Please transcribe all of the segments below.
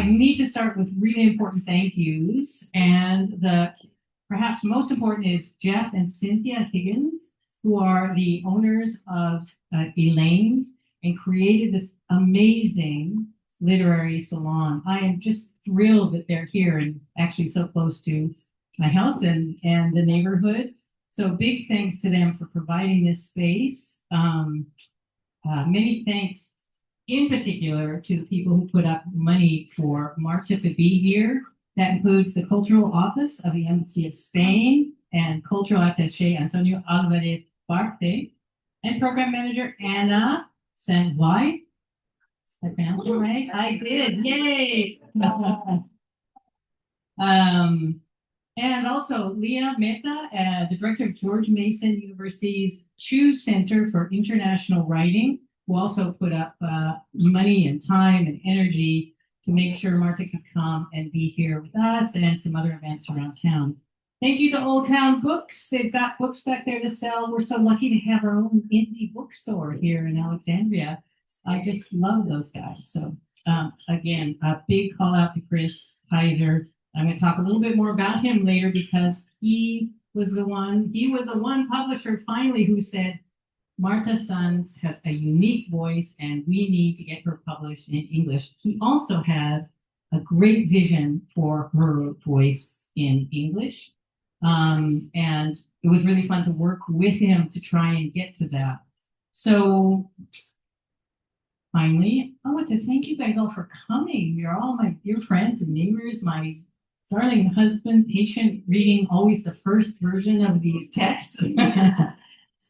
I need to start with really important thank yous. And the perhaps most important is Jeff and Cynthia Higgins, who are the owners of Elaine's and created this amazing literary salon. I am just thrilled that they're here and actually so close to my house and the neighborhood. So big thanks to them for providing this space. Many thanks in particular to the people who put up money for Marta to be here. That includes the Cultural Office of the Embassy of Spain and Cultural Attaché Antonio Alvarez Parte and Program Manager Anna Sandvai. I pronounced it right? I did. Yay! And also Leah Mehta, the director of George Mason University's Chu Center for International Writing, who also put up money and time and energy to make sure Marta could come and be here with us and some other events around town. Thank you to Old Town Books. They've got books back there to sell. We're so lucky to have our own indie bookstore here in Alexandria. I just love those guys. So again, a big call out to Chris Kaiser. I'm going to talk a little bit more about him later because he was the one publisher finally who said, Marta Sons has a unique voice and we need to get her published in English. He also has a great vision for her voice in English. And it was really fun to work with him to try and get to that. So finally, I want to thank you guys all for coming. You're all my dear friends and neighbors, my darling husband, patient, reading always the first version of these texts.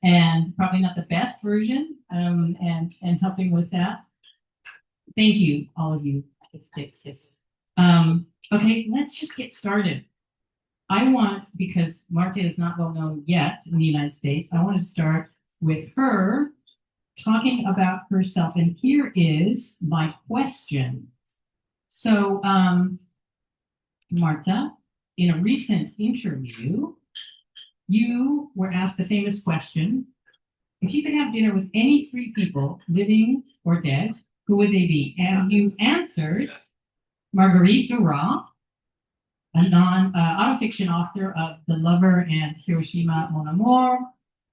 And probably not the best version, and helping with that. Thank you, all of you. Okay, let's just get started. I want, because Marta is not well known yet in the United States, I want to start with her talking about herself. And here is my question. So, Marta, in a recent interview, you were asked the famous question, if you could have dinner with any three people, living or dead, who would they be? And you answered Marguerite Duras, a autofiction author of The Lover and Hiroshima Mon Amour,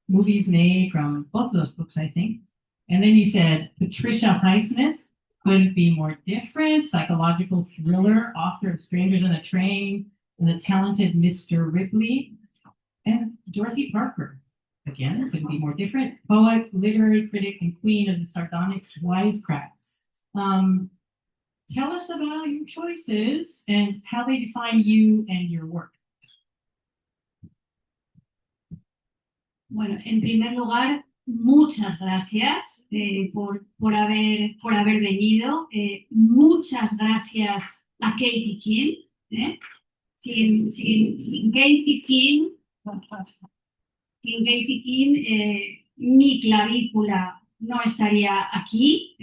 movies made from both of those books, I think. And then you said Patricia Highsmith, couldn't be more different, psychological thriller, author of Strangers on a Train, and The Talented Mr. Ripley. And Dorothy Parker, again, couldn't be more different, poet, literary critic, and queen of the sardonic wisecracks. Tell us about your choices and how they define you and your work. Bueno, en primer lugar, muchas gracias por haber venido. Muchas gracias a Katie King. Sin Katie King, mi clavícula no estaría aquí.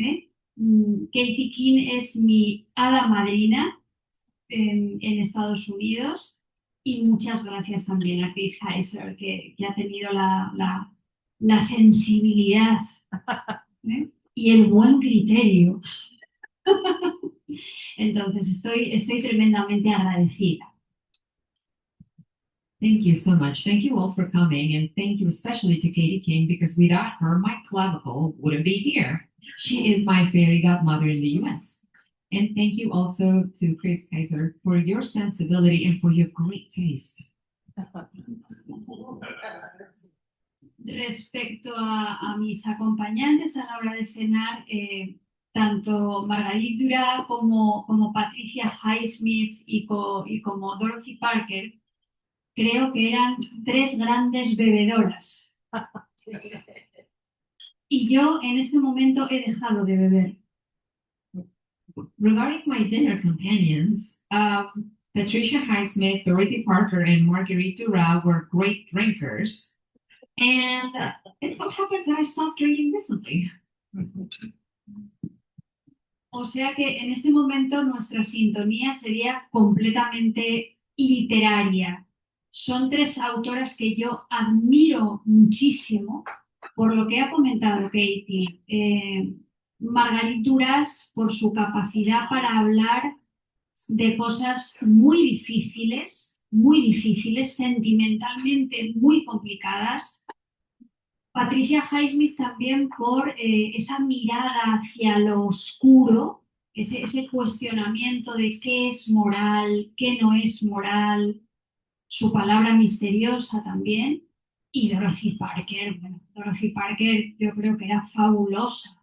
Katie King es mi hada madrina en Estados Unidos y muchas gracias también a Chris Kaiser que ha tenido la sensibilidad y el buen criterio. Entonces estoy tremendamente agradecida. Thank you so much. Thank you all for coming, and thank you especially to Katie King, because without her, my clavicle wouldn't be here. She is my fairy godmother in the US. And thank you also to Chris Kaiser for your sensibility and for your great taste. Respecto a mis acompañantes a la hora de cenar, tanto Marguerite Duras como Patricia Highsmith y como Dorothy Parker, creo que eran tres grandes bebedoras. Y yo en este momento he dejado de beber. Regarding my dinner companions, Patricia Highsmith, Dorothy Parker, and Marguerite Duras were great drinkers. And it so happens that I stopped drinking recently. O sea que en este momento nuestra sintonía sería completamente literaria. Son tres autoras que yo admiro muchísimo por lo que ha comentado Katie. Marguerite Duras por su capacidad para hablar de cosas muy difíciles, sentimentalmente muy complicadas. Patricia Highsmith también por esa mirada hacia lo oscuro, ese cuestionamiento de qué es moral, qué no es moral, su palabra misteriosa también. Y Dorothy Parker, bueno, Dorothy Parker yo creo que era fabulosa.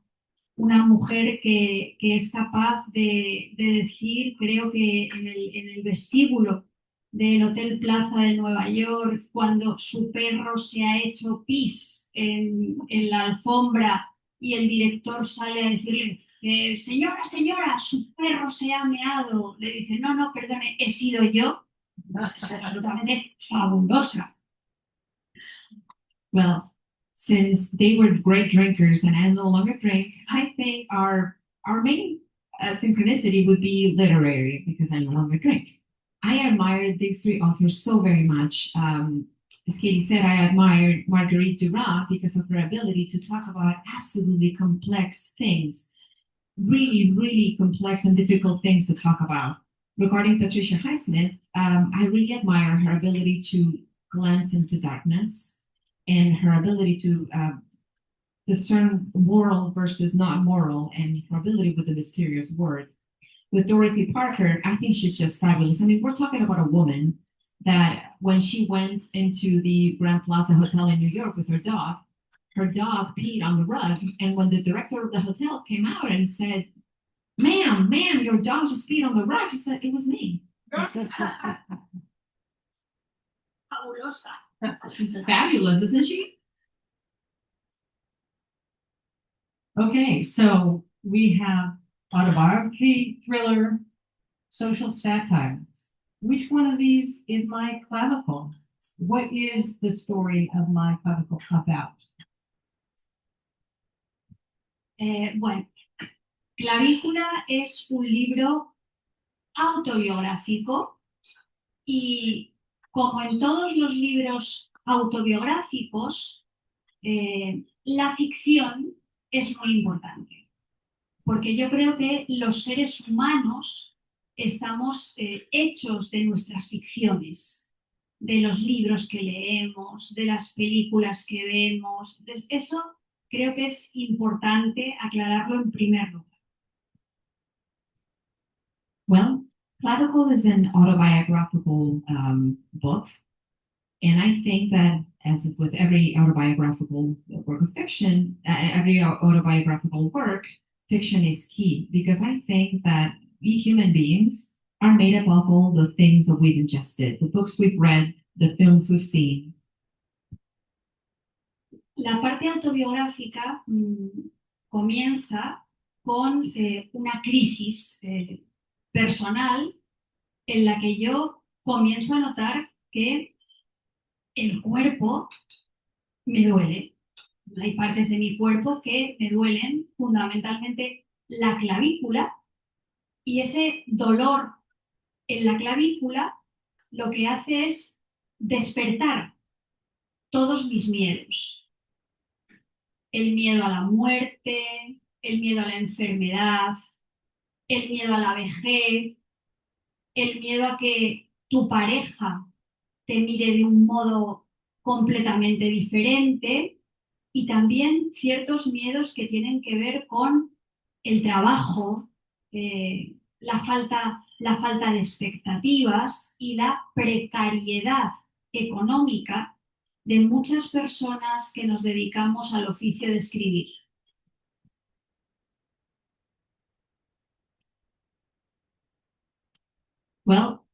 Una mujer que es capaz de decir, creo que en el vestíbulo del Hotel Plaza de Nueva York, cuando su perro se ha hecho pis en la alfombra y el director sale a decirle, señora, señora, su perro se ha meado. Le dice, no, no, perdone, he sido yo. Es absolutamente fabulosa. Well, since they were great drinkers and I no longer drink, I think our main synchronicity would be literary because I no longer drink. I admire these three authors so very much. As Katie said, I admire Marguerite Duras because of her ability to talk about absolutely complex things, really, really complex and difficult things to talk about. Regarding Patricia Highsmith, I really admire her ability to glance into darkness and her ability to discern moral versus not moral, and her ability with the mysterious word. With Dorothy Parker, I think she's just fabulous. I mean, we're talking about a woman that when she went into the Grand Plaza Hotel in New York with her dog peed on the rug. And when the director of the hotel came out and said, ma'am, your dog just peed on the rug, she said, it was me. Fabulosa. She's fabulous, isn't she? Okay, so we have autobiography, thriller, social satire. Which one of these is My Clavicle? What is the story of My Clavicle about? Bueno, Clavícula es un libro autobiográfico y como en todos los libros autobiográficos, la ficción es muy importante, porque yo creo que los seres humanos estamos hechos de nuestras ficciones, de los libros que leemos, de las películas que vemos. Eso creo que es importante aclararlo en primer lugar. Well, Clavicle is an autobiographical book. And I think that, as with every autobiographical work of fiction, every autobiographical work, fiction is key, because I think that we human beings are made up of all the things that we've ingested, the books we've read, the films we've seen. La parte autobiográfica comienza con una crisis personal en la que yo comienzo a notar que el cuerpo me duele. Hay partes de mi cuerpo que me duelen, fundamentalmente la clavícula, y ese dolor en la clavícula lo que hace es despertar todos mis miedos. El miedo a la muerte, el miedo a la enfermedad, el miedo a la vejez, el miedo a que tu pareja te mire de un modo completamente diferente, y también ciertos miedos que tienen que ver con el trabajo, la falta de expectativas y la precariedad económica de muchas personas que nos dedicamos al oficio de escribir. Well,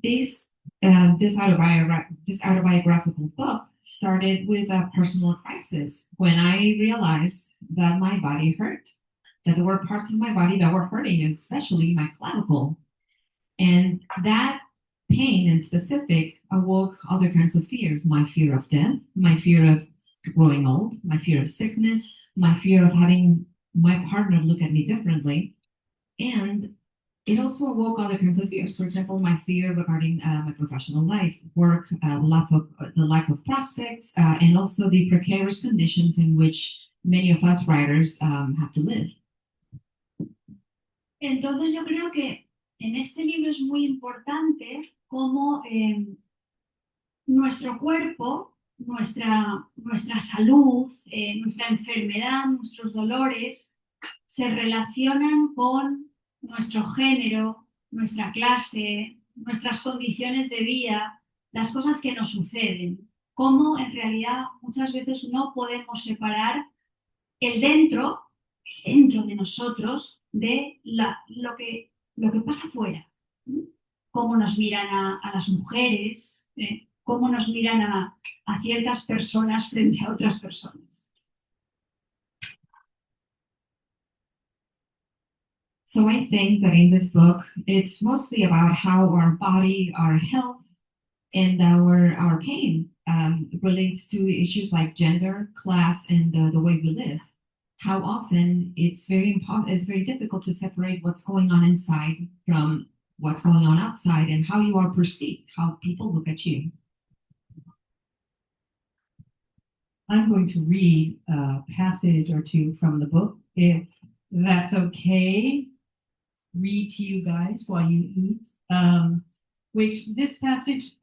this autobiographical book started with a personal crisis when I realized that my body hurt, that there were parts of my body that were hurting, and especially my clavicle. And that pain in specific awoke other kinds of fears: my fear of death, my fear of growing old, my fear of sickness, my fear of having my partner look at me differently. And it also awoke other kinds of fears. For example, my fear regarding my professional life, work, the lack of prospects, and also the precarious conditions in which many of us writers have to live. Entonces yo creo que en este libro es muy importante cómo nuestro cuerpo, nuestra salud, nuestra enfermedad, nuestros dolores se relacionan con nuestro género, nuestra clase, nuestras condiciones de vida, las cosas que nos suceden. Cómo en realidad muchas veces no podemos separar el dentro de nosotros de lo que pasa afuera. Cómo nos miran a las mujeres, cómo nos miran a ciertas personas frente a otras personas. So I think that in this book, it's mostly about how our body, our health, and our pain relates to issues like gender, class, and the way we live. How often it's very difficult to separate what's going on inside from what's going on outside and how you are perceived, how people look at you. I'm going to read a passage or two from the book, if that's okay. Read to you guys while you eat, which this passage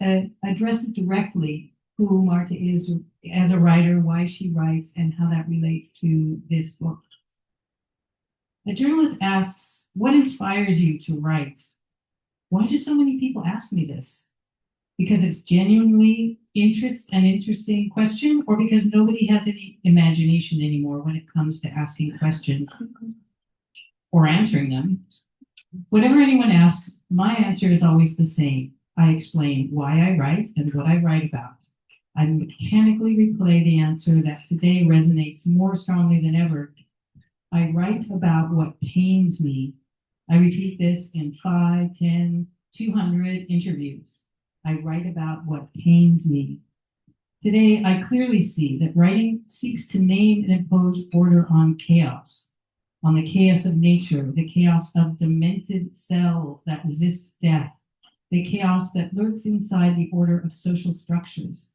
addresses directly who Marta is as a writer, why she writes, and how that relates to this book. A journalist asks, "What inspires you to write?" Why do so many people ask me this? Because it's genuinely an interesting question, or because nobody has any imagination anymore when it comes to asking questions or answering them. Whenever anyone asks, my answer is always the same. I explain why I write and what I write about. I mechanically replay the answer that today resonates more strongly than ever. I write about what pains me. I repeat this in 5, 10, 200 interviews. I write about what pains me. Today, I clearly see that writing seeks to name and impose order on chaos, on the chaos of nature, the chaos of demented cells that resist death, the chaos that lurks inside the order of social structures.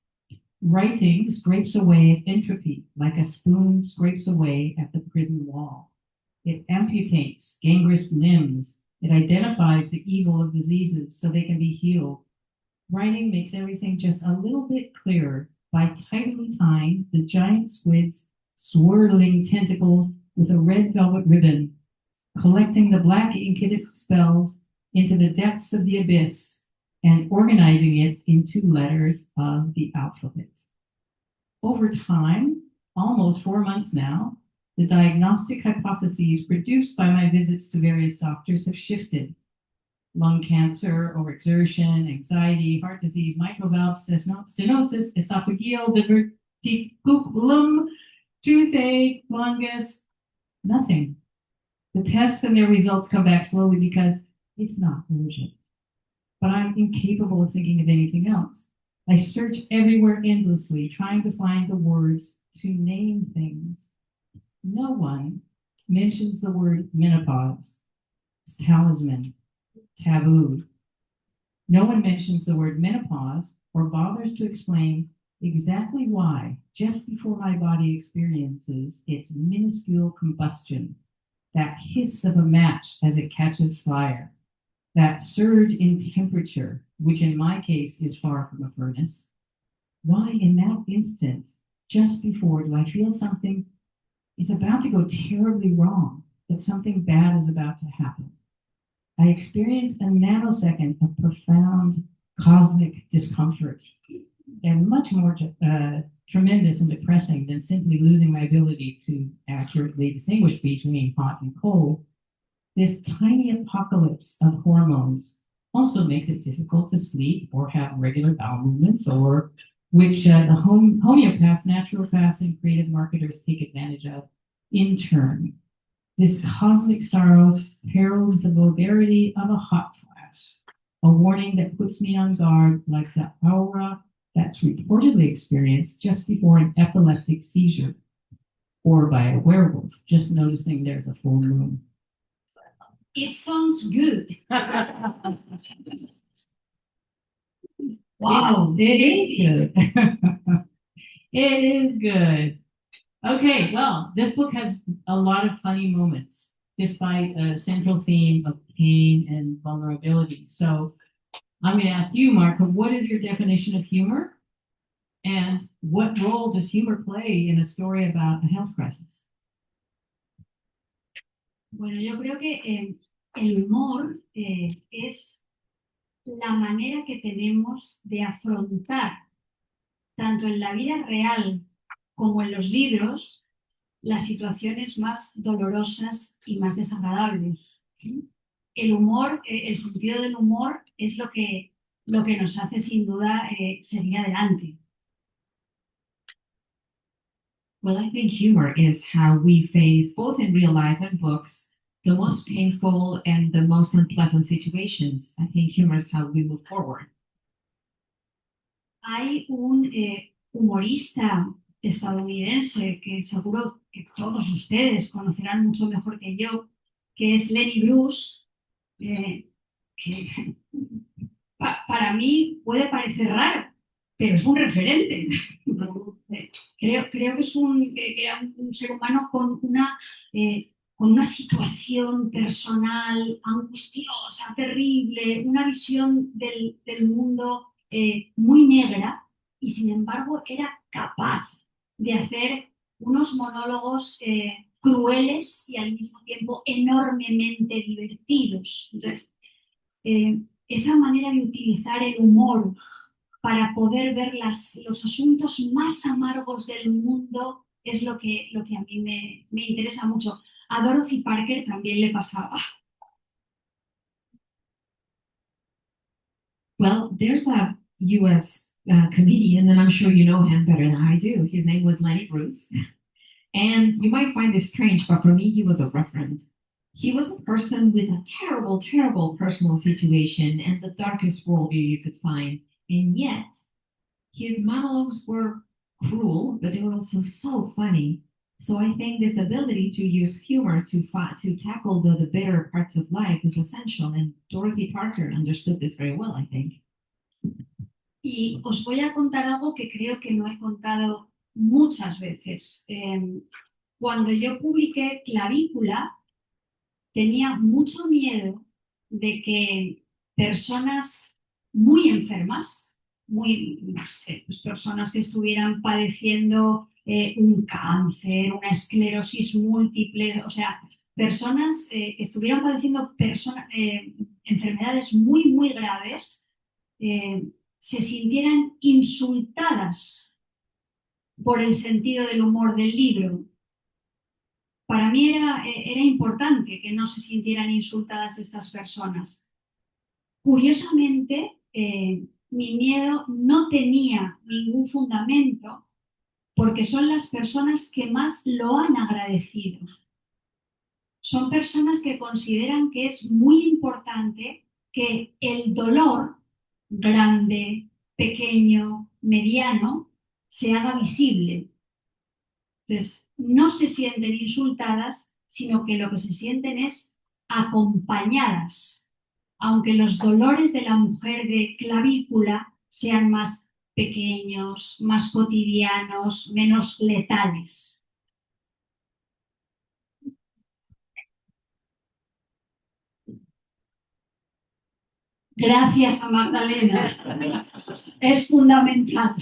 Writing scrapes away at entropy like a spoon scrapes away at the prison wall. It amputates gangrenous limbs. It identifies the evil of diseases so they can be healed. Writing makes everything just a little bit clearer by tightly tying the giant squid's swirling tentacles with a red velvet ribbon, collecting the black ink it expels into the depths of the abyss, and organizing it into letters of the alphabet. Over time, almost 4 months now, the diagnostic hypotheses produced by my visits to various doctors have shifted. Lung cancer, overexertion, anxiety, heart disease, mitral valve stenosis, esophageal diverticulum, toothache, fungus, nothing. The tests and their results come back slowly because it's not urgent. But I'm incapable of thinking of anything else. I search everywhere endlessly, trying to find the words to name things. No one mentions the word menopause. It's talisman, taboo. No one mentions the word menopause or bothers to explain exactly why, just before my body experiences its minuscule combustion, that hiss of a match as it catches fire, that surge in temperature, which in my case is far from a furnace, why in that instant, just before, do I feel something is about to go terribly wrong, that something bad is about to happen? I experience a nanosecond of profound cosmic discomfort, and much more tremendous and depressing than simply losing my ability to accurately distinguish between hot and cold. This tiny apocalypse of hormones also makes it difficult to sleep or have regular bowel movements, or which the homeopaths, naturopaths, and creative marketers take advantage of in turn. This cosmic sorrow heralds the vulgarity of a hot flash, a warning that puts me on guard like the aura that's reportedly experienced just before an epileptic seizure, or by a werewolf just noticing there's a full moon. It sounds good. Wow, it is good. It is good. Okay, well, this book has a lot of funny moments. despite a central theme of pain and vulnerability. So I'm going to ask you, Marco, what is your definition of humor? And what role does humor play in a story about a health crisis? Bueno, yo creo que el humor es la manera que tenemos de afrontar, tanto en la vida real como en los libros, las situaciones más dolorosas y más desagradables. El humor, el sentido del humor es lo que nos hace sin duda seguir adelante. Well, I think humor is how we face, both in real life and books, the most painful and the most unpleasant situations. I think humor is how we move forward. Hay un humorista estadounidense que seguro que todos ustedes conocerán mucho mejor que yo, que es Lenny Bruce, que para mí puede parecer raro, pero es un referente. Creo que que era un ser humano con una situación personal angustiosa, terrible, una visión del mundo muy negra, y sin embargo era capaz de hacer unos monólogos crueles y al mismo tiempo enormemente divertidos. Entonces, esa manera de utilizar el humor para poder ver los asuntos más amargos del mundo es lo que a mí me interesa mucho. A Dorothy Parker también le pasaba. Well, there's a US comedian, and I'm sure you know him better than I do. His name was Lenny Bruce. And you might find this strange, but for me, he was a referent. He was a person with a terrible, terrible personal situation and the darkest worldview you could find. And yet, his monologues were cruel, but they were also so funny. So I think this ability to use humor to tackle the bitter parts of life is essential. And Dorothy Parker understood this very well, I think. Y os voy a contar algo que creo que no he contado muchas veces. Cuando yo publiqué Clavícula, tenía mucho miedo de que personas muy enfermas, no sé, pues personas que estuvieran padeciendo un cáncer, una esclerosis múltiple, o sea, personas que estuvieran padeciendo enfermedades muy, muy graves, se sintieran insultadas por el sentido del humor del libro. Para mí era importante que no se sintieran insultadas estas personas. Curiosamente, mi miedo no tenía ningún fundamento porque son las personas que más lo han agradecido. Son personas que consideran que es muy importante que el dolor grande, pequeño, mediano, se haga visible. Entonces, no se sienten insultadas, sino que lo que se sienten es acompañadas, aunque los dolores de la mujer de Clavícula sean más pequeños, más cotidianos, menos letales. Gracias a Magdalena. Es fundamental.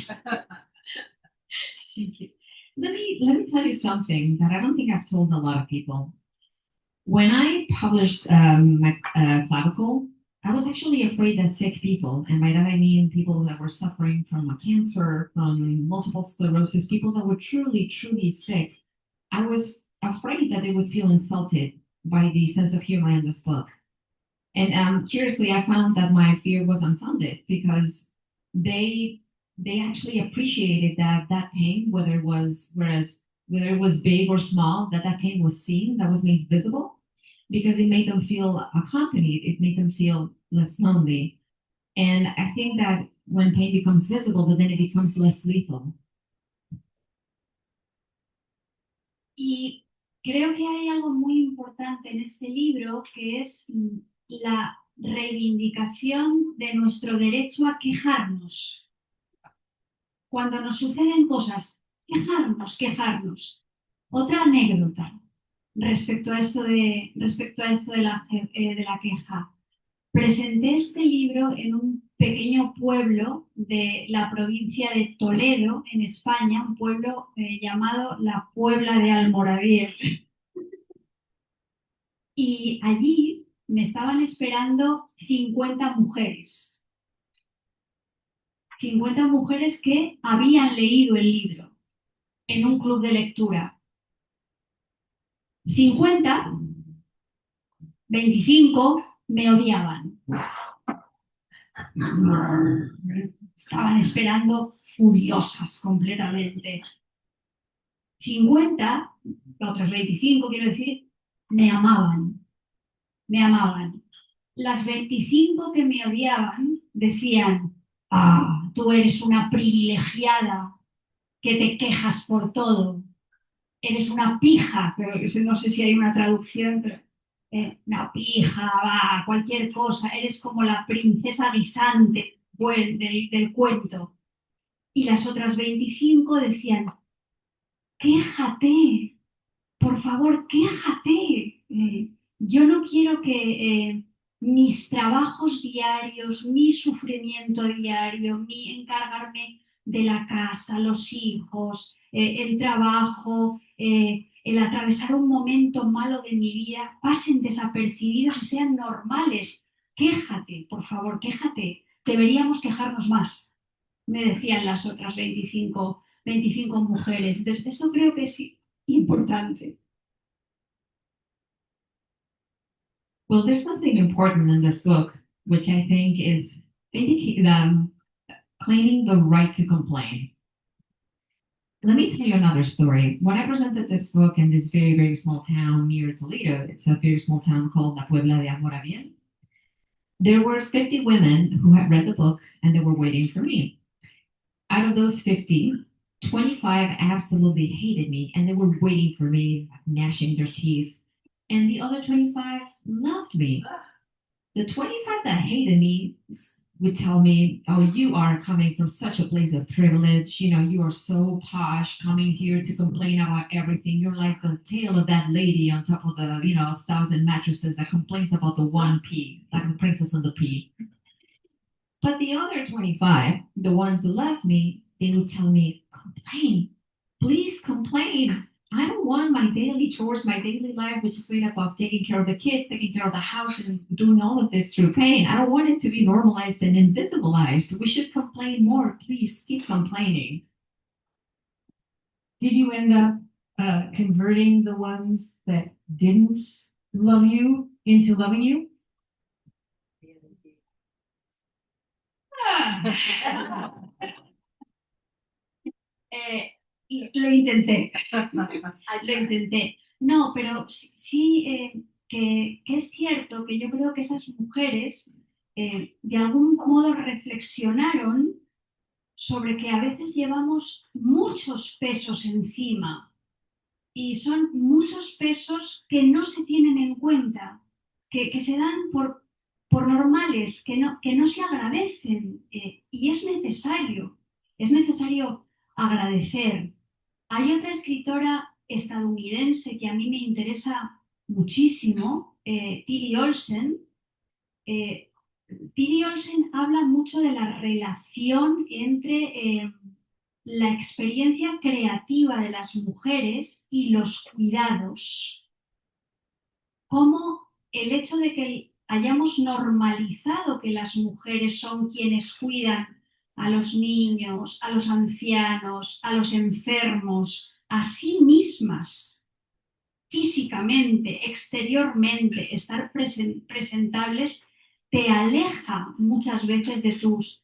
Let me tell you something that I don't think I've told a lot of people. When I published my clavicle, I was actually afraid that sick people, and by that I mean people that were suffering from a cancer, from multiple sclerosis, people that were truly, truly sick, I was afraid that they would feel insulted by the sense of humor in this book. And curiously, I found that my fear was unfounded because they actually appreciated that pain, whether it was big or small, that pain was seen, that was made visible, because it made them feel accompanied, it made them feel less lonely. And I think that when pain becomes visible, then it becomes less lethal. Y creo que hay algo muy importante en este libro, que es la reivindicación de nuestro derecho a quejarnos. Cuando nos suceden cosas, quejarnos. Otra anécdota. respecto a esto de la queja. Presenté este libro en un pequeño pueblo de la provincia de Toledo, en España, un pueblo llamado La Puebla de Almoradí. Y allí me estaban esperando 50 mujeres. 50 mujeres que habían leído el libro en un club de lectura. 50, 25 me odiaban. Estaban esperando furiosas completamente. 50, los otros 25, quiero decir, me amaban. Me amaban. Las 25 que me odiaban decían, ah, tú eres una privilegiada que te quejas por todo. Eres una pija, pero no sé si hay una traducción, pero una pija, va, cualquier cosa. Eres como la princesa guisante del cuento. Y las otras 25 decían, quéjate, por favor, quéjate. Yo no quiero que mis trabajos diarios, mi sufrimiento diario, mi encargarme de la casa, los hijos, el trabajo, el atravesar un momento malo de mi vida, pasen desapercibidos y sean normales. Quéjate, por favor, quéjate. Deberíamos quejarnos más, me decían las otras 25 mujeres. Entonces, eso creo que es importante. Well, there's something important in this book, which I think is claiming the right to complain. Let me tell you another story. When I presented this book in this very, very small town near Toledo, it's a very small town called La Puebla de Almoraviel, there were 50 women who had read the book and they were waiting for me. Out of those 50, 25 absolutely hated me and they were waiting for me, gnashing their teeth. And the other 25 loved me. The 25 that hated me would tell me, oh, you are coming from such a place of privilege. You know, you are so posh coming here to complain about everything. You're like the tale of that lady on top of the, 1,000 mattresses that complains about the one pea, like the princess and the pea. But the other 25, the ones who loved me, they would tell me, complain, please complain. I don't want my daily chores, my daily life, which is made up of taking care of the kids, taking care of the house, and doing all of this through pain. I don't want it to be normalized and invisibilized. We should complain more. Please keep complaining. Did you end up converting the ones that didn't love you into loving you? Lo intenté. Lo intenté. No, pero sí que es cierto que yo creo que esas mujeres de algún modo reflexionaron sobre que a veces llevamos muchos pesos encima y son muchos pesos que no se tienen en cuenta, que se dan por normales, que no se agradecen y es necesario agradecer. Hay otra escritora estadounidense que a mí me interesa muchísimo, Tillie Olsen. Tillie Olsen habla mucho de la relación entre la experiencia creativa de las mujeres y los cuidados. Cómo el hecho de que hayamos normalizado que las mujeres son quienes cuidan a los niños, a los ancianos, a los enfermos, a sí mismas, físicamente, exteriormente, estar presentables, te aleja muchas veces de tus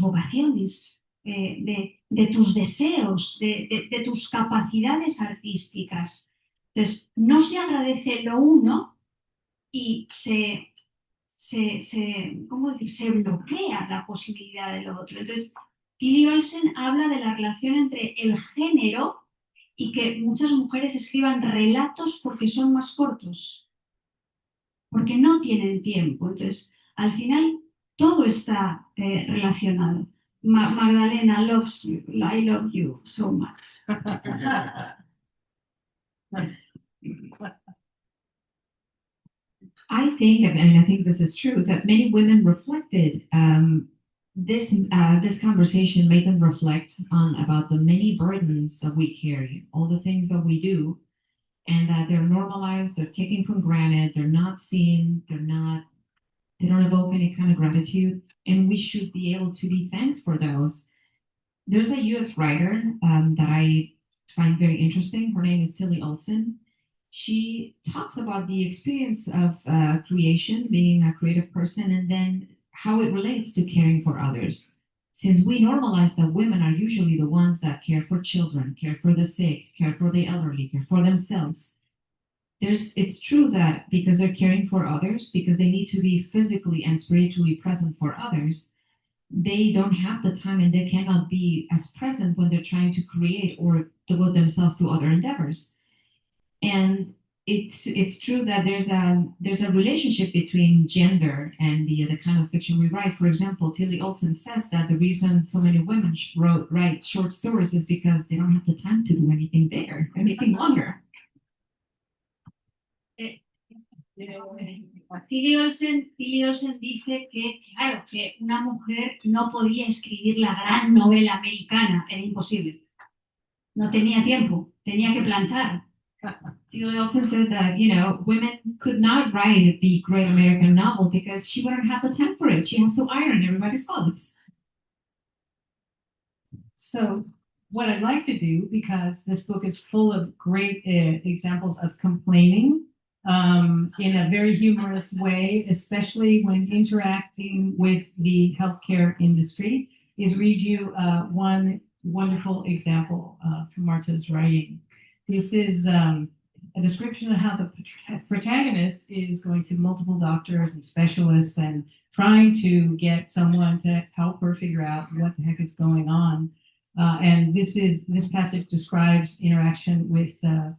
vocaciones, de tus deseos, de tus capacidades artísticas. Entonces, no se agradece lo uno y se bloquea la posibilidad de lo otro. Entonces, Tillie Olsen habla de la relación entre el género y que muchas mujeres escriban relatos porque son más cortos, porque no tienen tiempo. Entonces, al final, todo está relacionado. Magdalena loves you. I love you so much. I think, and I think this is true, that many women reflected this conversation made them reflect on about the many burdens that we carry, all the things that we do, and that they're normalized, they're taken for granted, they're not seen, they don't evoke any kind of gratitude, and we should be able to be thanked for those. There's a U.S. writer that I find very interesting. Her name is Tilly Olson. She talks about the experience of creation, being a creative person, and then how it relates to caring for others. Since we normalize that women are usually the ones that care for children, care for the sick, care for the elderly, care for themselves, it's true that because they're caring for others, because they need to be physically and spiritually present for others, they don't have the time and they cannot be as present when they're trying to create or devote themselves to other endeavors. And it's true that there's a relationship between gender and the kind of fiction we write. For example, Tilly Olson says that the reason so many women write short stories is because they don't have the time to do anything bigger, anything longer. Tilly Olsen dice que, claro, que una mujer no podía escribir la gran novela americana, era imposible. No tenía tiempo, tenía que planchar. Tilly Olson said that, women could not write the great American novel because she wouldn't have the time for it. She has to iron everybody's clothes. So what I'd like to do, because this book is full of great examples of complaining in a very humorous way, especially when interacting with the healthcare industry, is read you one wonderful example from Marta's writing. This is a description of how the protagonist is going to multiple doctors and specialists and trying to get someone to help her figure out what the heck is going on. And this passage describes interaction with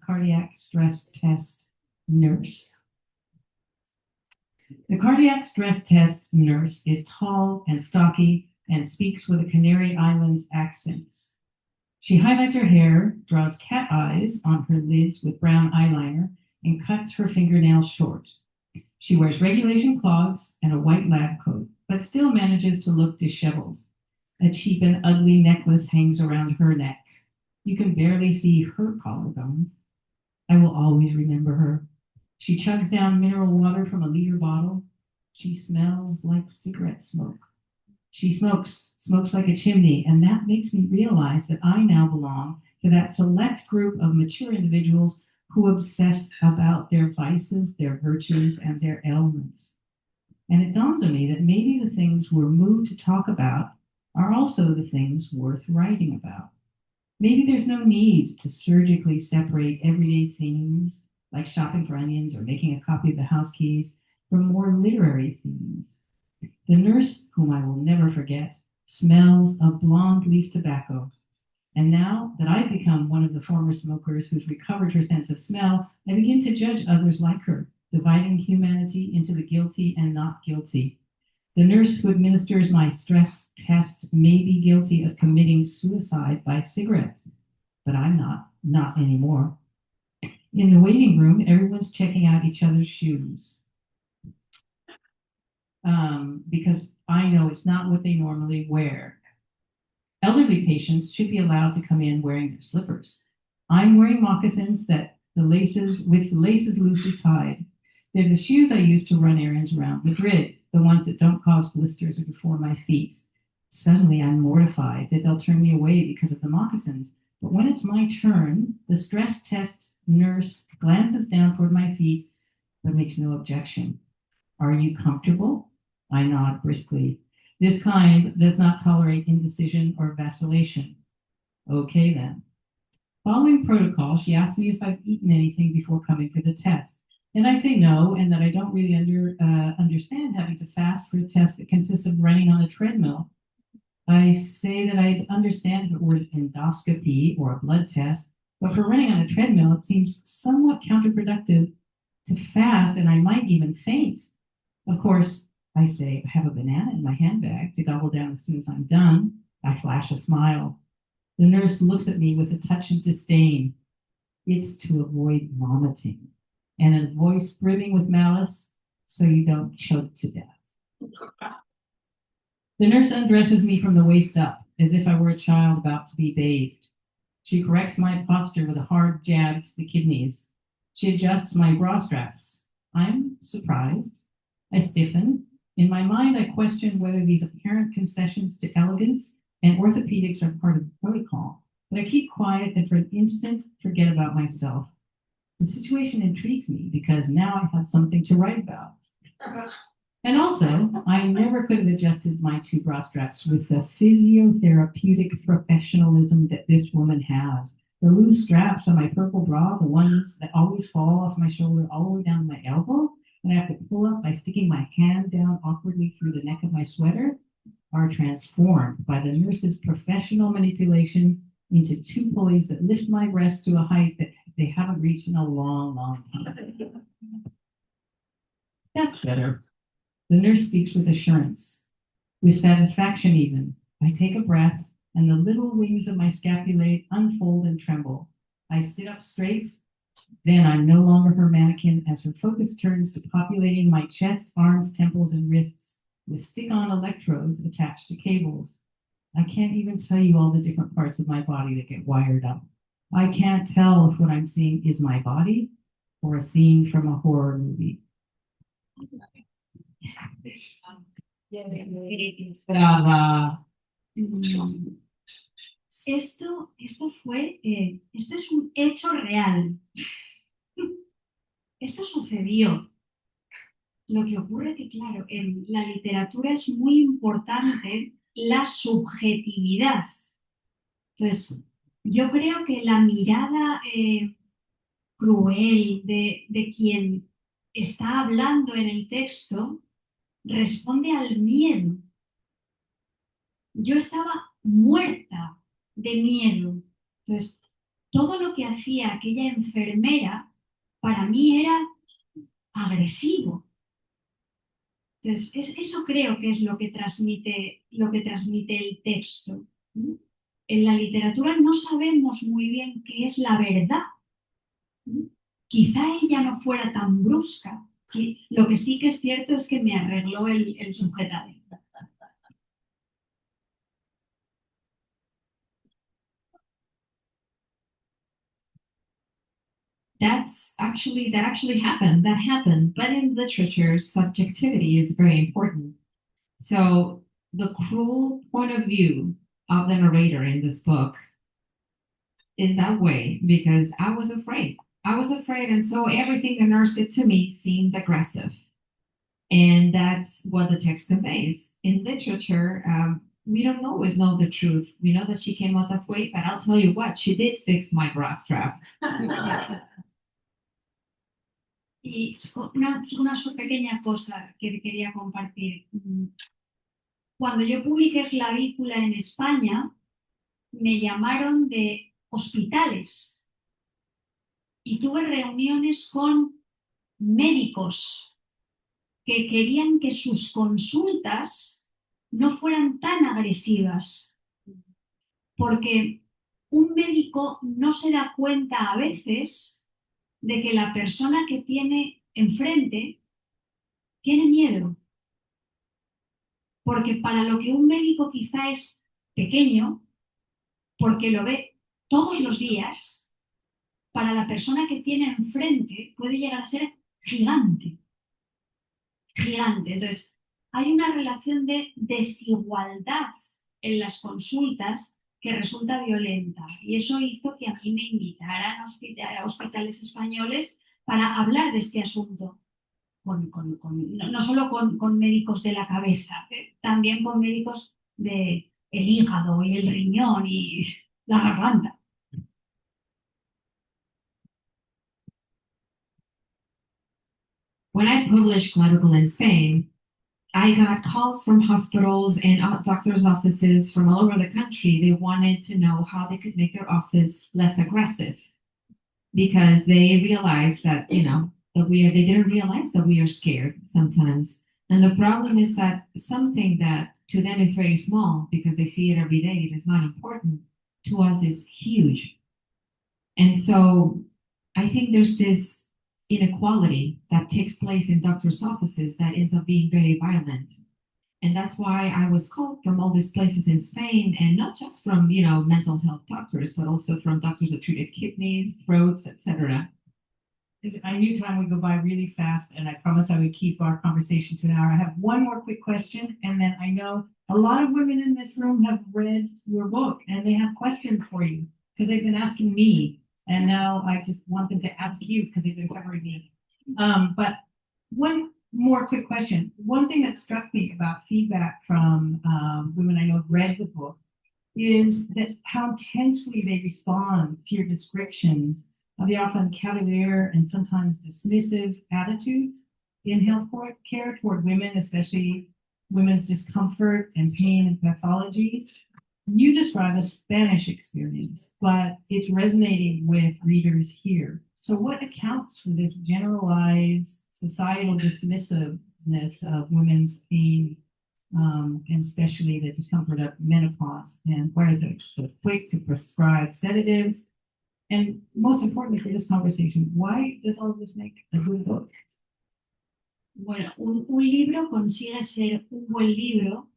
cardiac stress test nurse. The cardiac stress test nurse is tall and stocky and speaks with a Canary Islands accent. She highlights her hair, draws cat eyes on her lids with brown eyeliner, and cuts her fingernails short. She wears regulation clogs and a white lab coat, but still manages to look disheveled. A cheap and ugly necklace hangs around her neck. You can barely see her collarbone. I will always remember her. She chugs down mineral water from a liter bottle. She smells like cigarette smoke. She smokes like a chimney, and that makes me realize that I now belong to that select group of mature individuals who obsess about their vices, their virtues, and their ailments. And it dawns on me that maybe the things we're moved to talk about are also the things worth writing about. Maybe there's no need to surgically separate everyday themes, like shopping for onions or making a copy of the house keys, from more literary themes. The nurse, whom I will never forget, smells of blonde leaf tobacco. And now that I've become one of the former smokers who's recovered her sense of smell, I begin to judge others like her, dividing humanity into the guilty and not guilty. The nurse who administers my stress test may be guilty of committing suicide by cigarette, but I'm not anymore. In the waiting room, everyone's checking out each other's shoes. Because I know it's not what they normally wear. Elderly patients should be allowed to come in wearing their slippers. I'm wearing moccasins with the laces loosely tied. They're the shoes I use to run errands around Madrid, the ones that don't cause blisters or deform my feet. Suddenly I'm mortified that they'll turn me away because of the moccasins. But when it's my turn, the stress test nurse glances down toward my feet, but makes no objection. Are you comfortable? I nod briskly. This kind does not tolerate indecision or vacillation. Okay then. Following protocol, she asks me if I've eaten anything before coming for the test. And I say no, and that I don't really understand having to fast for a test that consists of running on a treadmill. I say that I'd understand if it were an endoscopy or a blood test, but for running on a treadmill, it seems somewhat counterproductive to fast, and I might even faint. Of course, I say I have a banana in my handbag to gobble down as soon as I'm done. I flash a smile. The nurse looks at me with a touch of disdain. It's to avoid vomiting, and a voice brimming with malice so you don't choke to death. The nurse undresses me from the waist up, as if I were a child about to be bathed. She corrects my posture with a hard jab to the kidneys. She adjusts my bra straps. I'm surprised. I stiffen. In my mind, I question whether these apparent concessions to elegance and orthopedics are part of the protocol, but I keep quiet and for an instant forget about myself. The situation intrigues me because now I have something to write about. And also, I never could have adjusted my two bra straps with the physiotherapeutic professionalism that this woman has. The loose straps on my purple bra, the ones that always fall off my shoulder all the way down to my elbow, and I have to pull up by sticking my hand down awkwardly through the neck of my sweater, are transformed by the nurse's professional manipulation into two pulleys that lift my breasts to a height that they haven't reached in a long, long time. That's better. The nurse speaks with assurance, with satisfaction even. I take a breath, and the little wings of my scapulae unfold and tremble. I sit up straight. Then I'm no longer her mannequin as her focus turns to populating my chest, arms, temples, and wrists with stick-on electrodes attached to cables. I can't even tell you all the different parts of my body that get wired up. I can't tell if what I'm seeing is my body or a scene from a horror movie. Brava. Esto es un hecho real. Esto sucedió. Lo que ocurre que, claro, en la literatura es muy importante la subjetividad. Entonces, yo creo que la mirada cruel de quien está hablando en el texto responde al miedo. Yo estaba muerta de miedo. Entonces, todo lo que hacía aquella enfermera para mí era agresivo. Entonces, eso creo que es lo que transmite el texto. En la literatura no sabemos muy bien qué es la verdad. Quizá ella no fuera tan brusca. Lo que sí que es cierto es que me arregló el sujetador. That actually happened. That happened. But in literature, subjectivity is very important. So the cruel point of view of the narrator in this book is that way because I was afraid. And so everything the nurse did to me seemed aggressive. And that's what the text conveys. In literature, we don't always know the truth. We know that she came out this way, but I'll tell you what, she did fix my bra strap. Y una pequeña cosa que quería compartir. Cuando yo publiqué Clavícula en España, me llamaron de hospitales y tuve reuniones con médicos que querían que sus consultas no fueran tan agresivas, porque un médico no se da cuenta a veces de que la persona que tiene enfrente tiene miedo. Porque para lo que un médico quizá es pequeño, porque lo ve todos los días, para la persona que tiene enfrente puede llegar a ser gigante. Gigante. Entonces, hay una relación de desigualdad en las consultas que resulta violenta. Y eso hizo que a mí me invitaran a hospitales españoles para hablar de este asunto. No solo con médicos de la cabeza, también con médicos del hígado y el riñón y la garganta. When I published Clavicle in Spain, I got calls from hospitals and doctors' offices from all over the country. They wanted to know how they could make their office less aggressive because they realized that, they didn't realize that we are scared sometimes. And the problem is that something that to them is very small because they see it every day, it is not important, to us is huge. And so I think there's this inequality that takes place in doctors' offices that ends up being very violent. And that's why I was called from all these places in Spain, and not just from, mental health doctors, but also from doctors that treated kidneys, throats, etc. I knew time would go by really fast, and I promised I would keep our conversation to an hour. I have one more quick question, and then I know a lot of women in this room have read your book, and they have questions for you because they've been asking me, and now I just want them to ask you because they've been covering me. But one more quick question. One thing that struck me about feedback from women I know have read the book is that how intensely they respond to your descriptions of the often cavalier and sometimes dismissive attitudes in health care toward women, especially women's discomfort and pain and pathologies. You describe a Spanish experience, but it's resonating with readers here. So what accounts for this generalized societal dismissiveness of women's pain, and especially the discomfort of menopause, and why they're so quick to prescribe sedatives? And most importantly for this conversation, why does all of this make a good book? Bueno, un libro consigue ser un buen libro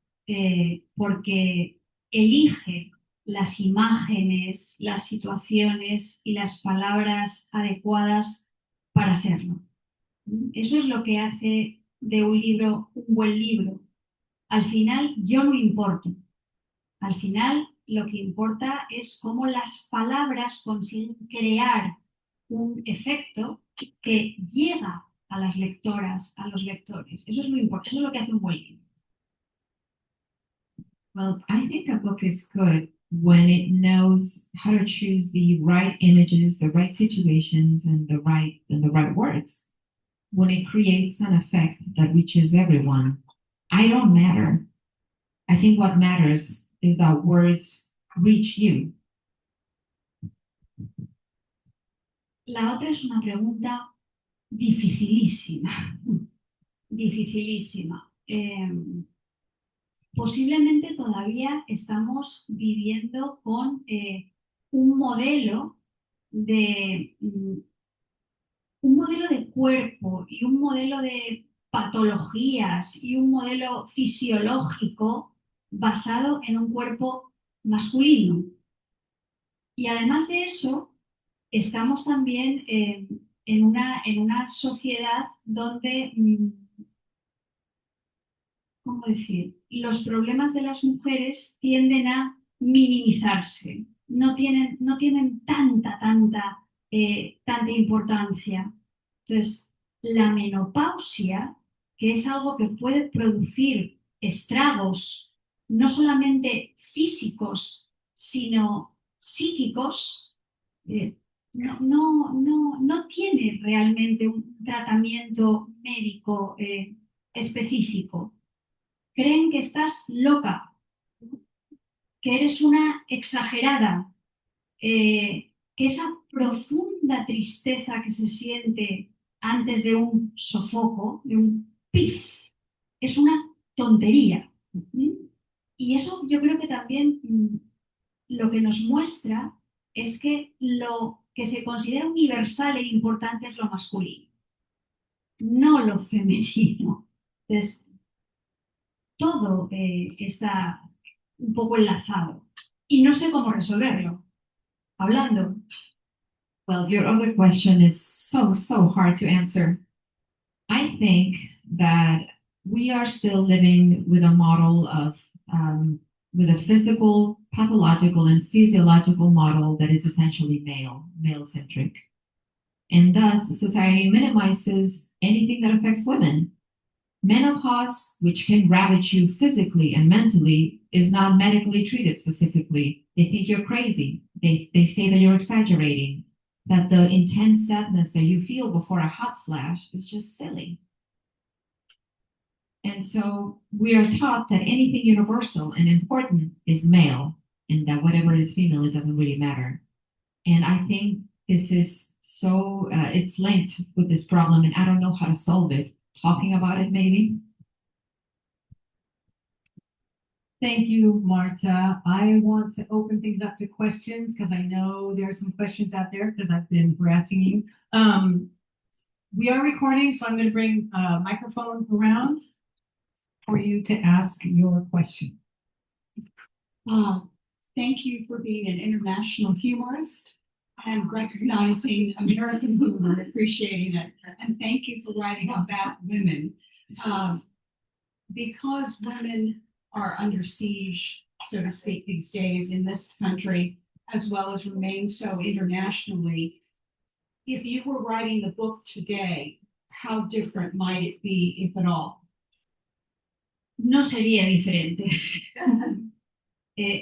porque elige las imágenes, las situaciones y las palabras adecuadas para serlo. Eso es lo que hace de un libro un buen libro. Al final yo no importo. Al final lo que importa es cómo las palabras consiguen crear un efecto que llega a las lectoras, a los lectores. Eso es lo importante, eso es lo que hace un buen libro. Well, I think a book is good when it knows how to choose the right images, the right situations, and the right words. When it creates an effect that reaches everyone. I don't matter. I think what matters is that words reach you. La otra es una pregunta dificilísima. Dificilísima. Posiblemente todavía estamos viviendo con un modelo de cuerpo y un modelo de patologías y un modelo fisiológico basado en un cuerpo masculino. Y además de eso, estamos también en una sociedad donde, ¿cómo decir? Los problemas de las mujeres tienden a minimizarse, no tienen tanta importancia. Entonces, la menopausia, que es algo que puede producir estragos no solamente físicos, sino psíquicos, no tiene realmente un tratamiento médico específico. Creen que estás loca, que eres una exagerada, que esa profunda tristeza que se siente antes de un sofoco, de un pif, es una tontería. Y eso yo creo que también lo que nos muestra es que lo que se considera universal e importante es lo masculino, no lo femenino. Entonces, todo está un poco enlazado y no sé cómo resolverlo. Hablando. Well, your other question is so hard to answer. I think that we are still living with a model of, with a physical, pathological, and physiological model that is essentially male-centric. And thus, society minimizes anything that affects women. Menopause, which can ravage you physically and mentally, is not medically treated specifically. They think you're crazy. They say that you're exaggerating, that the intense sadness that you feel before a hot flash is just silly. And so we are taught that anything universal and important is male, and that whatever is female, it doesn't really matter. And I think this is so, it's linked with this problem, and I don't know how to solve it. Talking about it, maybe. Thank you, Marta. I want to open things up to questions because I know there are some questions out there because I've been harassing you. We are recording, so I'm going to bring a microphone around for you to ask your question. Thank you for being an international humorist and recognizing American humor, appreciating it. And thank you for writing about women. Because women are under siege, so to speak, these days in this country, as well as remain so internationally, if you were writing the book today, how different might it be, if at all? No sería diferente.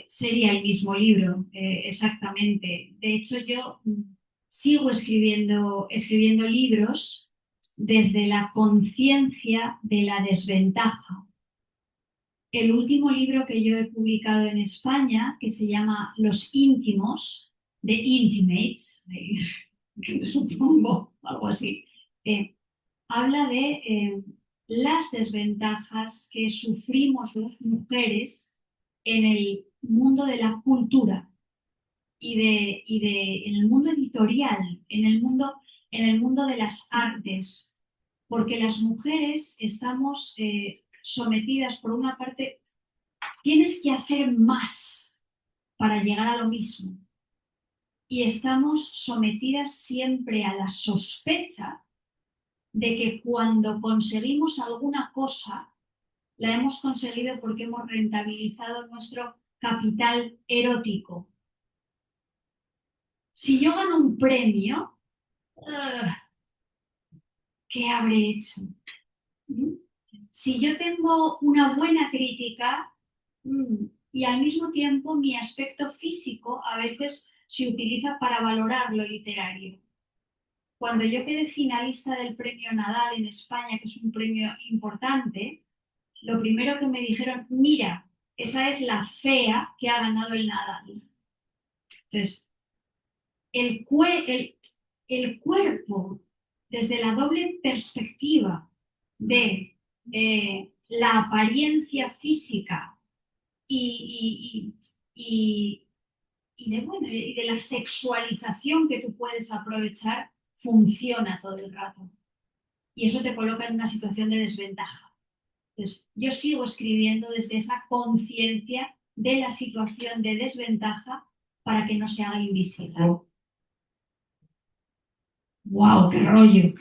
Sería el mismo libro, exactamente. De hecho, yo sigo escribiendo libros desde la conciencia de la desventaja. El último libro que yo he publicado en España, que se llama Los íntimos, The Intimates, supongo, algo así, habla de las desventajas que sufrimos las mujeres en el mundo de la cultura en el mundo editorial, en el mundo de las artes, porque las mujeres estamos sometidas, por una parte, tienes que hacer más para llegar a lo mismo, y estamos sometidas siempre a la sospecha de que cuando conseguimos alguna cosa, la hemos conseguido porque hemos rentabilizado nuestro capital erótico. Si yo gano un premio, ¿qué habré hecho? Si yo tengo una buena crítica y al mismo tiempo mi aspecto físico a veces se utiliza para valorar lo literario. Cuando yo quedé finalista del premio Nadal en España, que es un premio importante, lo primero que me dijeron, mira, esa es la fea que ha ganado el Nadal. Entonces, el cuerpo, desde la doble perspectiva de la apariencia física y de la sexualización que tú puedes aprovechar, funciona todo el rato. Y eso te coloca en una situación de desventaja. Entonces, yo sigo escribiendo desde esa conciencia de la situación de desventaja para que no se haga invisible. Wow, qué rollo.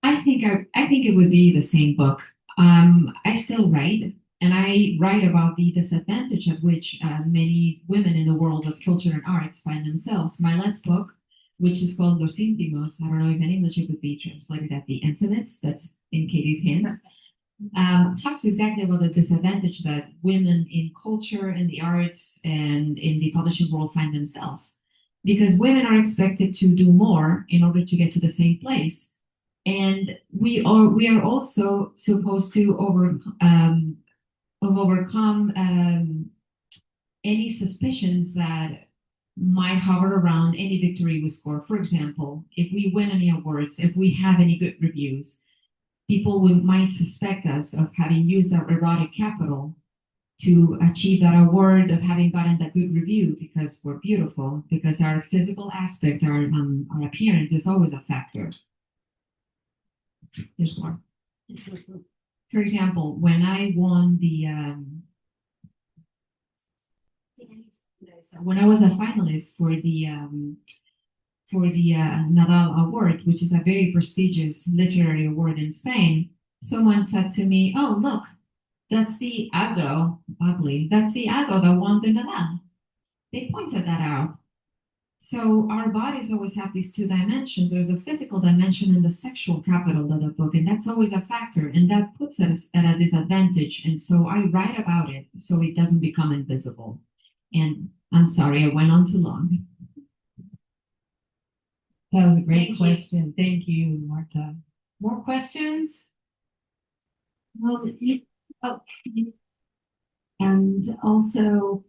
I think it would be the same book. I still write, and I write about the disadvantage at which many women in the world of culture and arts find themselves. My last book, which is called Los Íntimos, I don't know if in English it would be translated at The Intimates, that's in Katie's hands, talks exactly about the disadvantage that women in culture and the arts and in the publishing world find themselves. Because women are expected to do more in order to get to the same place. And we are also supposed to overcome any suspicions that might hover around any victory we score. For example, if we win any awards, if we have any good reviews, people might suspect us of having used our erotic capital to achieve that award, of having gotten that good review because we're beautiful, because our physical aspect, our appearance is always a factor. There's more. For example, when I won when I was a finalist for the Nadal Award, which is a very prestigious literary award in Spain, someone said to me, "Oh, look, that's the Ago, ugly. That's the Ago that won the Nadal." They pointed that out. So our bodies always have these two dimensions. There's a physical dimension and the sexual capital of the book, and that's always a factor, and that puts us at a disadvantage. And so I write about it so it doesn't become invisible. And I'm sorry, I went on too long. That was a great question. Thank you, Marta. More questions? Well, and also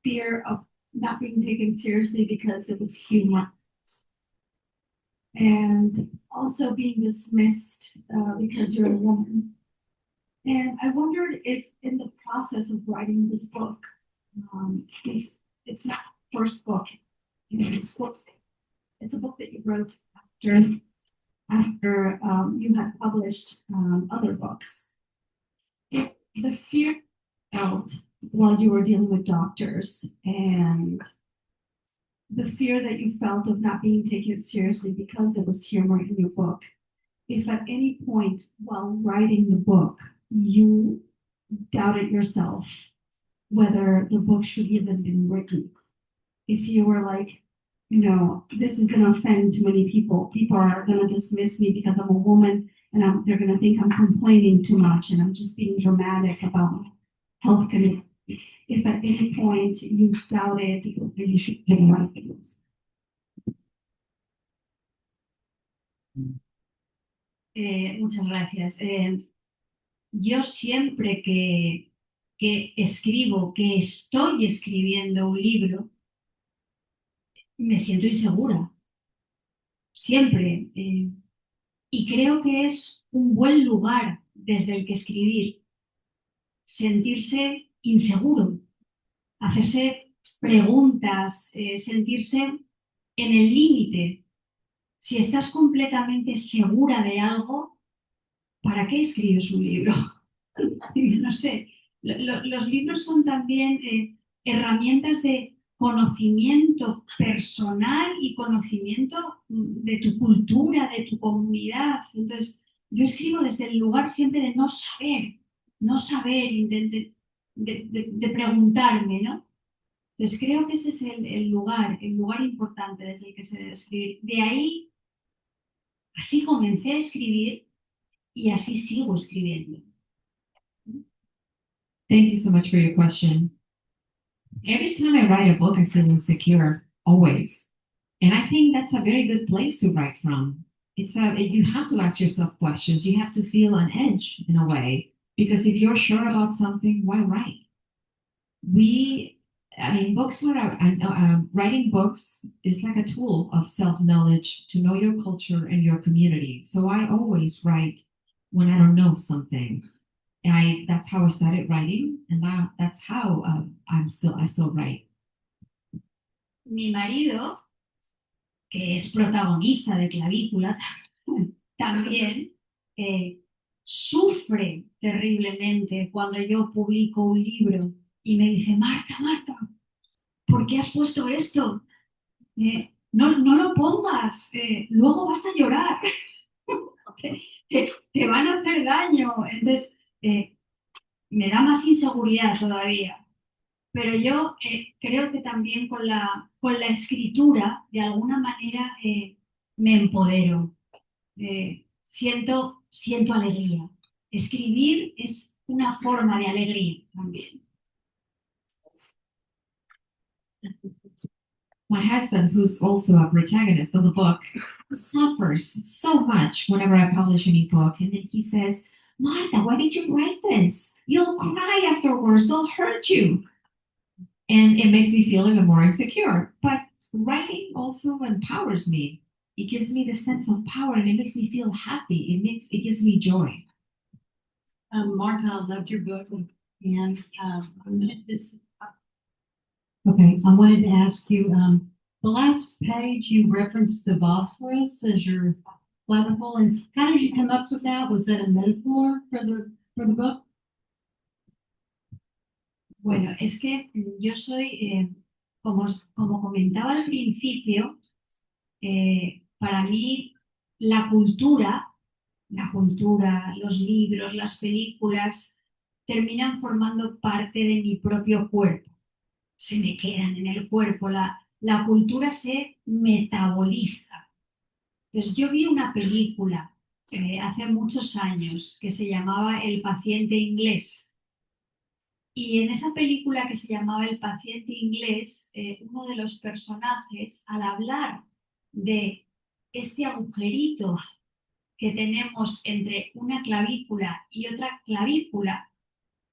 fear of not being taken seriously because it was humor. and also being dismissed because you're a woman. And I wondered if in the process of writing this book, it's not the first book, it's books. It's a book that you wrote after you had published other books. The fear felt while you were dealing with doctors and the fear that you felt of not being taken seriously because there was humor in your book. If at any point while writing the book, you doubted yourself whether the book should even been written, if you were like, this is going to offend too many people. People are going to dismiss me because I'm a woman and they're going to think I'm complaining too much and I'm just being dramatic about my health condition. If at any point you doubted that you should take right things. Muchas gracias. Yo siempre que escribo, que estoy escribiendo un libro, me siento insegura. Siempre. Y creo que es un buen lugar desde el que escribir. Sentirse inseguro, hacerse preguntas, sentirse en el límite. Si estás completamente segura de algo, ¿para qué escribes un libro? No sé, los libros son también herramientas de conocimiento personal y conocimiento de tu cultura, de tu comunidad. Entonces, yo escribo desde el lugar siempre de no saber, de preguntarme, ¿no? Entonces, creo que ese es el lugar importante desde el que se debe escribir. De ahí, así comencé a escribir y así sigo escribiendo. Thank you so much for your question. Every time I write a book, I feel insecure, always. And I think that's a very good place to write from. You have to ask yourself questions. You have to feel on edge in a way, because if you're sure about something, why write? Writing books is like a tool of self-knowledge to know your culture and your community. So I always write when I don't know something. And that's how I started writing, and that's how I still write. Mi marido, que es protagonista de Clavícula, también sufre terriblemente cuando yo publico un libro y me dice, Marta, ¿por qué has puesto esto? No lo pongas, luego vas a llorar, te van a hacer daño. Entonces, me da más inseguridad todavía. Pero yo creo que también con la escritura, de alguna manera, me empodero. Siento alegría. Escribir es una forma de alegría también. My husband, who's also a protagonist of the book, suffers so much whenever I publish a new book. And then he says, Marta, why did you write this? You'll cry afterwards. They'll hurt you. And it makes me feel even more insecure. But writing also empowers me. It gives me the sense of power and it makes me feel happy. It gives me joy. Marta, I loved your book, and I wanted to ask you, the last page you referenced the Bosphorus as your clavicle, and how did you come up with that? Was that a metaphor for the book? Bueno, es que yo soy, como comentaba al principio, para mí la cultura, los libros, las películas, terminan formando parte de mi propio cuerpo. Se me quedan en el cuerpo, la cultura se metaboliza. Entonces yo vi una película hace muchos años que se llamaba El paciente inglés. Y en esa película que se llamaba El paciente inglés, uno de los personajes, al hablar de este agujerito que tenemos entre una clavícula y otra clavícula,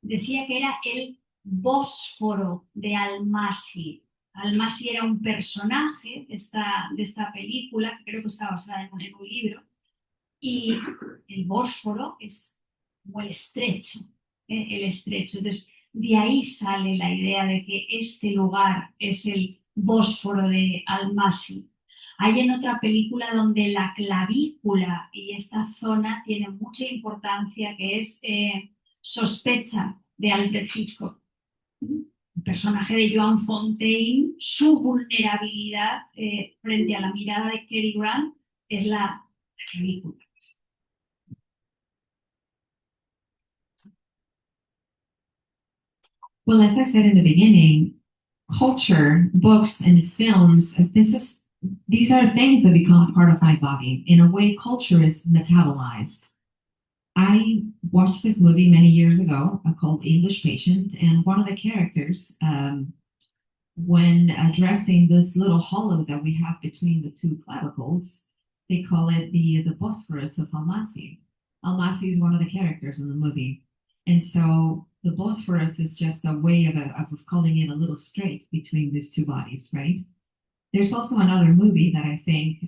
decía que era el Bósforo de Almasi. Almasi era un personaje de esta película, que creo que está basada en un libro, y el Bósforo es como el estrecho, el estrecho. Entonces, de ahí sale la idea de que este lugar es el Bósforo de Almasi. Hay en otra película donde la clavícula y esta zona tiene mucha importancia, que es Sospecha de Alfred Hitchcock. El personaje de Joan Fontaine, su vulnerabilidad frente a la mirada de Cary Grant es la clavícula. Well, as I said in the beginning, culture, books, and films, these are things that become part of my body. In a way, culture is metabolized. I watched this movie many years ago called English Patient, and one of the characters, when addressing this little hollow that we have between the two clavicles, they call it the Bosphorus of Almasi. Almasi is one of the characters in the movie. And so the Bosphorus is just a way of calling it a little strait between these two bodies, right? There's also another movie that I think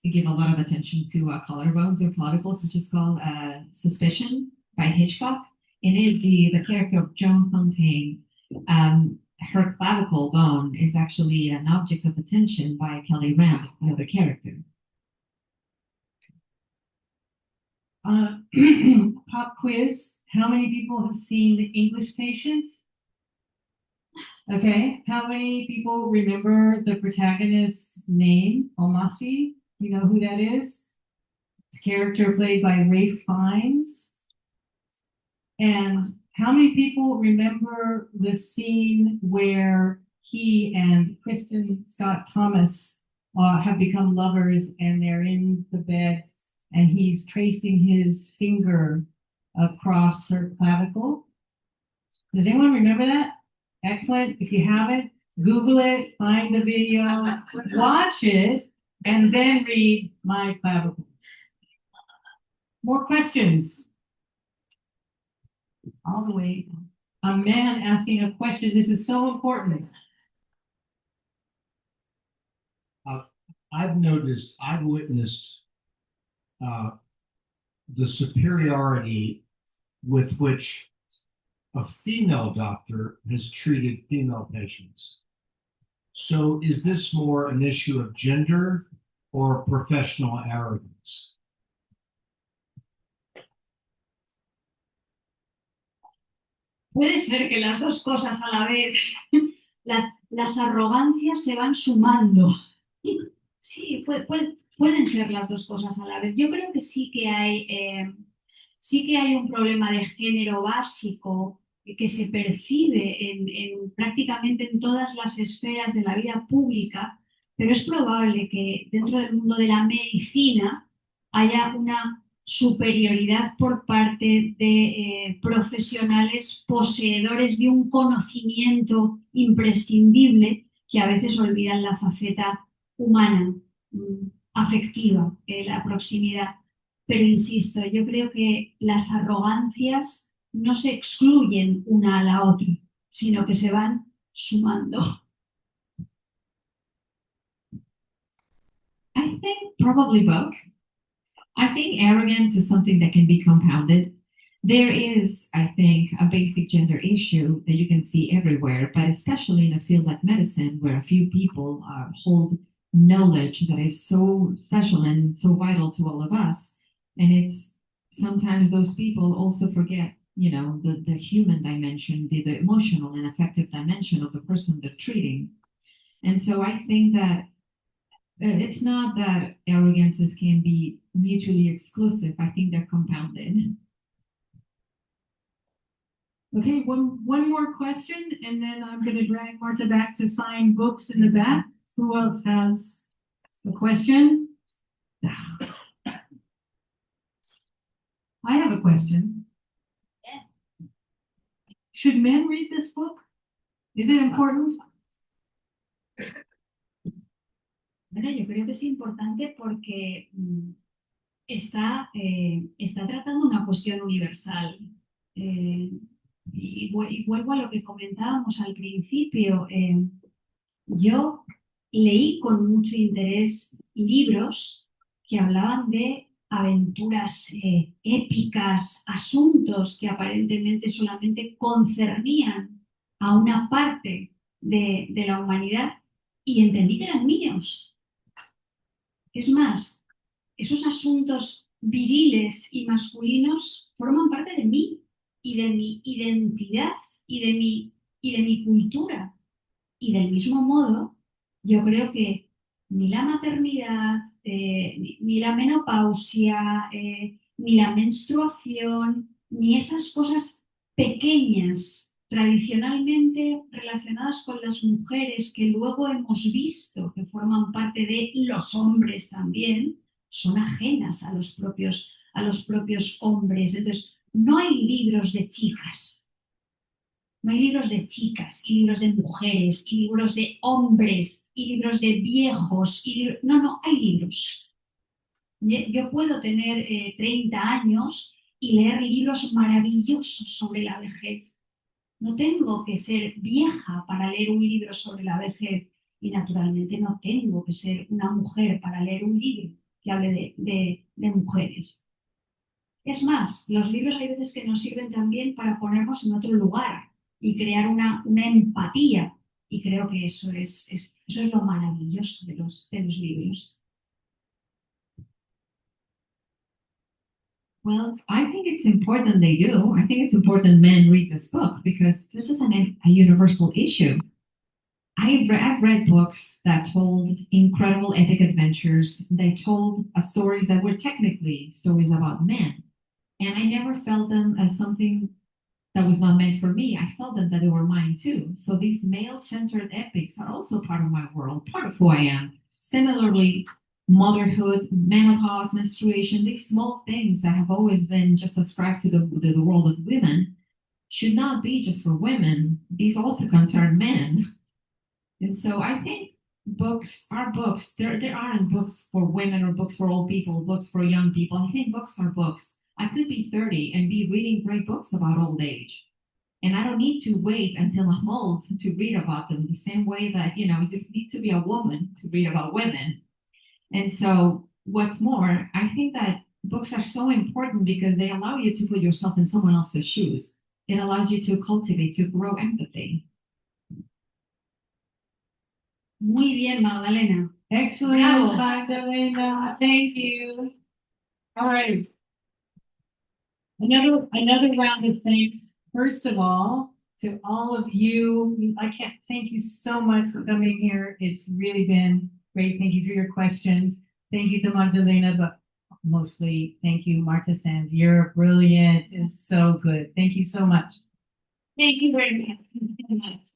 give a lot of attention to collarbones or clavicles, which is called Suspicion by Hitchcock. In it, the character of Joan Fontaine, her clavicle bone is actually an object of attention by Kelly Rand, the other character. Pop quiz. How many people have seen The English Patient? Okay. How many people remember the protagonist's name, Almasi? You know who that is? It's a character played by Ralph Fiennes. And how many people remember the scene where he and Kristen Scott Thomas have become lovers and they're in the bed and he's tracing his finger across her clavicle? Does anyone remember that? Excellent. If you haven't, Google it, find the video, watch it, and then read My Clavicle. More questions? All the way. A man asking a question. This is so important. I've witnessed the superiority with which a female doctor has treated female patients. So is this more an issue of gender or professional arrogance? Puede ser que las dos cosas a la vez, las arrogancias se van sumando. Sí, pueden ser las dos cosas a la vez. Yo creo que sí que hay un problema de género básico que se percibe prácticamente en todas las esferas de la vida pública, pero es probable que dentro del mundo de la medicina haya una superioridad por parte de profesionales poseedores de un conocimiento imprescindible que a veces olvidan la faceta humana, afectiva, la proximidad. Pero insisto, yo creo que las arrogancias no se excluyen una a la otra, sino que se van sumando. I think probably both. I think arrogance is something that can be compounded. There is, I think, a basic gender issue that you can see everywhere, but especially in a field like medicine, where a few people hold knowledge that is so special and so vital to all of us. And it's sometimes those people also forget, you know, the human dimension, the emotional and affective dimension of the person they're treating. And so I think that it's not that arrogances can be mutually exclusive. I think they're compounded. Okay, one more question, and then I'm going to drag Marta back to sign books in the back. Who else has a question? I have a question. Yeah. Should men read this book? Is it important? Bueno, yo creo que es importante porque está tratando una cuestión universal. Y vuelvo a lo que comentábamos al principio. yo leí con mucho interés libros que hablaban de aventuras épicas, asuntos que aparentemente solamente concernían a una parte de la humanidad y entendí que eran míos. Es más, esos asuntos viriles y masculinos forman parte de mí y de mi identidad y de mi cultura. Y del mismo modo, yo creo que ni la maternidad, ni la menopausia, ni la menstruación, ni esas cosas pequeñas tradicionalmente relacionadas con las mujeres que luego hemos visto que forman parte de los hombres también, son ajenas a los propios hombres. Entonces, no hay libros de chicas. No hay libros de chicas, y libros de mujeres, y libros de hombres, y libros de viejos. No, hay libros. Yo puedo tener 30 años y leer libros maravillosos sobre la vejez. No tengo que ser vieja para leer un libro sobre la vejez. Y naturalmente no tengo que ser una mujer para leer un libro que hable de mujeres. Es más, los libros hay veces que nos sirven también para ponernos en otro lugar y crear una empatía. Y creo que eso es lo maravilloso de los libros. Well, I think it's important they do. I think it's important men read this book because this is a universal issue. I've read books that told incredible epic adventures. They told stories that were technically stories about men. And I never felt them as something that was not meant for me. I felt them that they were mine too. So these male-centered epics are also part of my world, part of who I am. Similarly, motherhood, menopause, menstruation, these small things that have always been just ascribed to the world of women should not be just for women. These also concern men. And so I think books are books. There aren't books for women or books for old people, books for young people. I think books are books. I could be 30 and be reading great books about old age. And I don't need to wait until I'm old to read about them, the same way that, you need to be a woman to read about women. And so what's more, I think that books are so important because they allow you to put yourself in someone else's shoes. It allows you to cultivate, to grow empathy. Muy bien, Magdalena. Excellent, Bravo. Magdalena. Thank you. All right. Another round of thanks. First of all, to all of you, I can't thank you so much for coming here. It's really been great. Thank you for your questions. Thank you to Magdalena, but mostly thank you, Marta Sands. You're brilliant. It's so good. Thank you so much. Thank you very much.